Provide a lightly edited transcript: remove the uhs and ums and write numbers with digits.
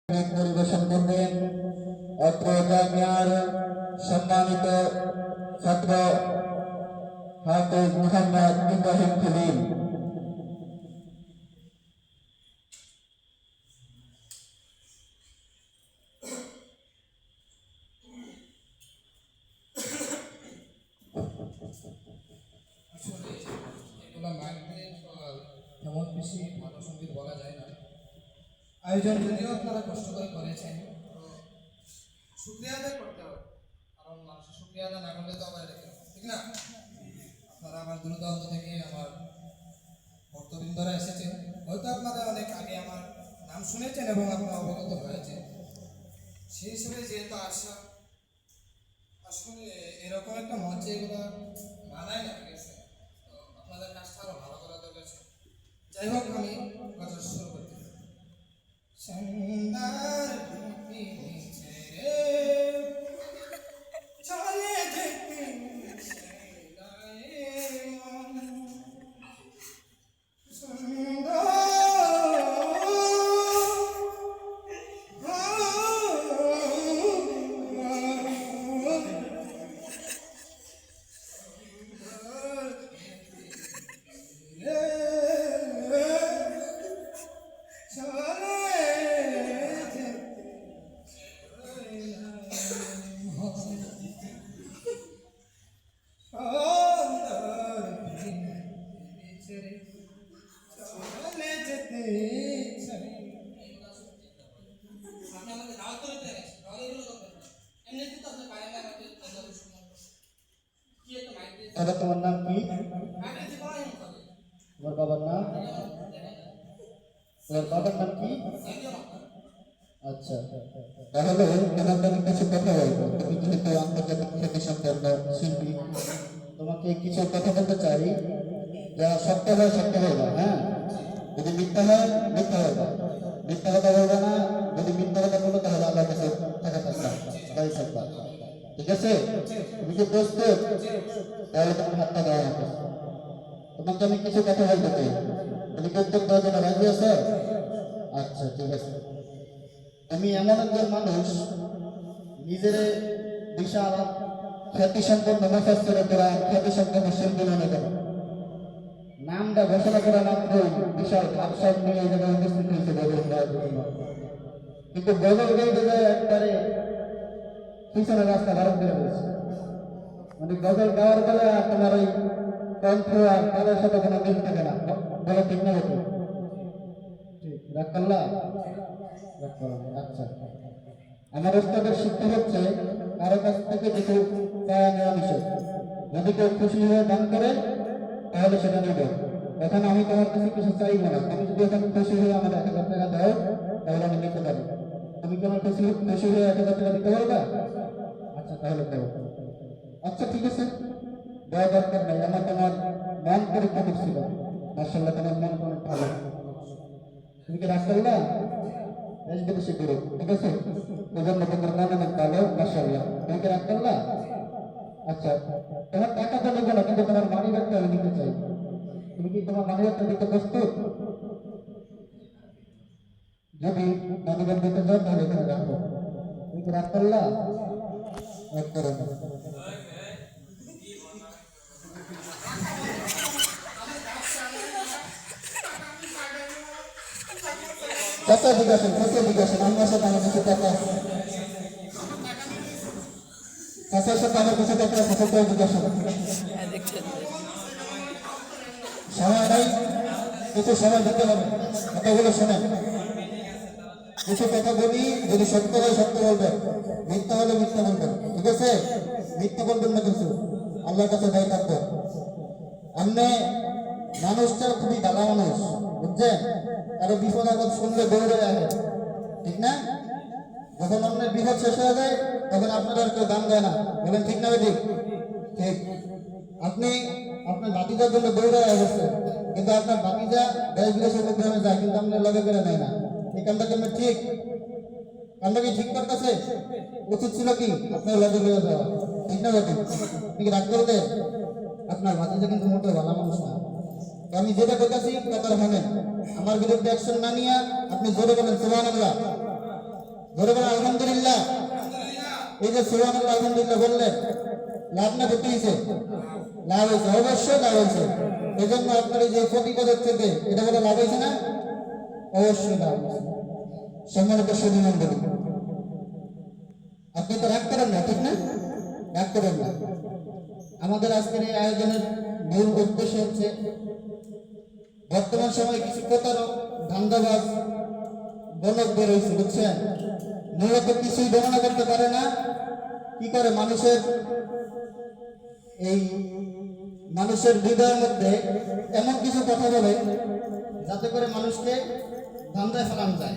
পরিবেশন করবেন অত্র জামিয়ার সম্মানিত ছাত্র হাফেজ মুহাম্মদ ইব্রাহিম খলিল। তেমন বেশি ভালো সঙ্গীত বলা যায় না। আয়োজন যদিও আপনারা কষ্ট করে করেছেন, তো শুক্রিয়া আদায় করতে হবে, কারণ মানুষের শুক্রিয়া আদায় না করলে তো আবার রেখে ঠিক না। আপনারা আমার দূরদূরান্ত থেকে আমার ভক্তবৃন্দরা এসেছেন, হয়তো আপনারা অনেক আগে আমার নাম শুনেছেন এবং আপনারা অবগত হয়েছেন। সেই হিসেবে যেহেতু আসলে এরকম একটা মঞ্চে এগুলো মানায় না, ঠিক আছে, তো আপনাদের কাজটা আরো ভালো করা দরকার। যাই হোক, আমি কথা শুরু করতে সন্ধ্যার ছেড়ে চলে যেতে দাদা, তোমার নাম কি? তোমার বাবার নাম? তোমার বাবার নাম কি? আচ্ছা, তাহলে তোমার কিছু কথা বলবো। তুমি যেহেতু আন্তর্জাতিক খ্যাতি সম্পন্ন শিল্পী, তোমাকে কিছু কথা বলতে চাই। যা সত্য হয় সত্য বলবা, হ্যাঁ? যদি মিথ্যা হয় মিথ্যা বলবা, মিথ্যা কথা বলবে না। যদি মিথ্যা কথা বলো তাহলে আল্লাহর কাছে টাকা থাকবা, তাই থাকবা, ঠিক আছে? তুমি কি প্রস্তুত? তাহলে তোমার হাতটা দেওয়া হবে। তোমাকে আমি কিছু কথা বলতে চাই, তুমি কি উত্তর দেওয়ার জন্য রাজি আছো? আচ্ছা, ঠিক আছে। তুমি এমন একজন মানুষ, নিজের বিশাল খ্যাতি সম্পন্ন মুফাসসির কোরআন, খ্যাতি সম্পন্ন শিল্পী মনে করো। নামটা ঘোষণা করা মাত্র বিশাল ভাবসাব নিয়ে এই জায়গায় উপস্থিত হয়েছে গজল গাওয়ার জন্য। কিন্তু গজল গাইতে যায় একবারে পিছনে রাস্তা বারণ করে দিয়েছে। মানে গজল গাওয়ার বেলা তোমার ওই কণ্ঠ আর তাদের সাথে কোনো মিল থাকে না, বলে ঠিক না? হতো ঠিক রাগ করলা? আচ্ছা, আমার ওস্তাদের শিক্ষা হচ্ছে কারো কাছ থেকে কিছু চাওয়া নেওয়া নিষেধ। যদি কেউ খুশি হয়ে দান করে তাহলে সেটা নেবে। এখন আমি তোমার কাছে কিছু চাইব না। তুমি যদি এখন খুশি হয়ে আমার 1000 টাকা দাও তাহলে আমি নিতে পারি। তুমি কি আমার খুশি হয়ে 1000 টাকা দিতে পারবা? আচ্ছা, তাহলে দাও। আচ্ছা, ঠিক আছে, দেওয়া দরকার নাই। আমার তোমার মন পরীক্ষা করছিল। মার্শাল্লাহ, তোমার মন অনেক ভালো। তুমি কি রাগ করলা? দেশ বিদেশে করো, ঠিক আছে? এজন্য তোমার মন অনেক ভালো, মার্শাল্লাহ। তুমি কি রাগ করলা? আচ্ছা, তোমার টাকা তো নেবো না, কিন্তু তোমার মানি ব্যাগটা আমি নিতে চাই। তুমি কি তোমার মানি ব্যাগটা দিতে প্রস্তুত? যদি মানি ব্যাগ দিতে চাও তাহলে এখানে রাখো। তুমি কি রাগ করলা? রাগ করো না। কথা জিজ্ঞাসা আমার সাথে আমার কিছু কথা, চাচার সাথে আমার কিছু কথা চাচাকে জিজ্ঞাসা সময় নাই, কিছু সময় দিতে হবে। কথাগুলো শোনেন, কিছু কথা বলি, যদি সত্য হয় সত্য বলবেন, মিথ্যা হলে মিথ্যা বলবেন, ঠিক আছে? মিথ্যা বলবেন না কিছু, আল্লাহর কাছে দায়ী থাকবেন। আপনি মানুষটা খুবই ভালো মানুষ, বুঝছেন? কারো বিপদ আপদ শুনলে দৌড়ে আসে, ঠিক না? যখন আপনার বিপদ শেষ হয়ে যায় তখন আপনার আর কেউ দাম দেয় না, বলেন ঠিক না? ঠিক ঠিক। আপনি আপনার ভাতিজার জন্য দৌড়ে আসছেন, কিন্তু আপনার ভাতিজা দেশ বিদেশের প্রোগ্রামে যায়, কিন্তু আপনার লগে করে নেয় না। এই কামটা কেমন ঠিক? কামটা কি ঠিক করতেছে? উচিত ছিল কি আপনার লগে লয়ে যাওয়া, ঠিক না? ঠিক। আপনি কি রাগ করবেন? আপনার ভাতিজা কিন্তু মোটেও ভালো মানুষ না। আমি যেটা বলতেছি কথা শোনেন, আমার বিরুদ্ধে অ্যাকশন না নিয়ে আপনি জোরে বলেন সুবহানাল্লাহ। ধরে বলেন আলহামদুলিল্লাহ। এই যে সুবহানাল্লাহ আলহামদুলিল্লাহ বললেন, লাভ না ক্ষতি হয়েছে? লাভ হয়েছে, অবশ্যই লাভ হয়েছে। এই জন্য আপনার এই যে প্রতি পদক্ষেপে এটা বলে লাভ হয়েছে না? অবশ্যই লাভ হয়েছে। সম্মানিত সুধী মণ্ডলী, আপনি তো রাগ করেন না, ঠিক না? রাগ করেন না। আমাদের আজকের এই আয়োজনের মূল উদ্দেশ্য হচ্ছে বর্তমান সময়ে কিছু প্রতারক, ধান্দাবাজ, গণক বের হয়েছে, বুঝছেন? মূলত কিছুই গণনা করতে পারে না। কি করে মানুষের হৃদয়ের মধ্যে এমন কিছু কথা বলে যাতে করে মানুষকে ধান্দায় ফেলানো যায়।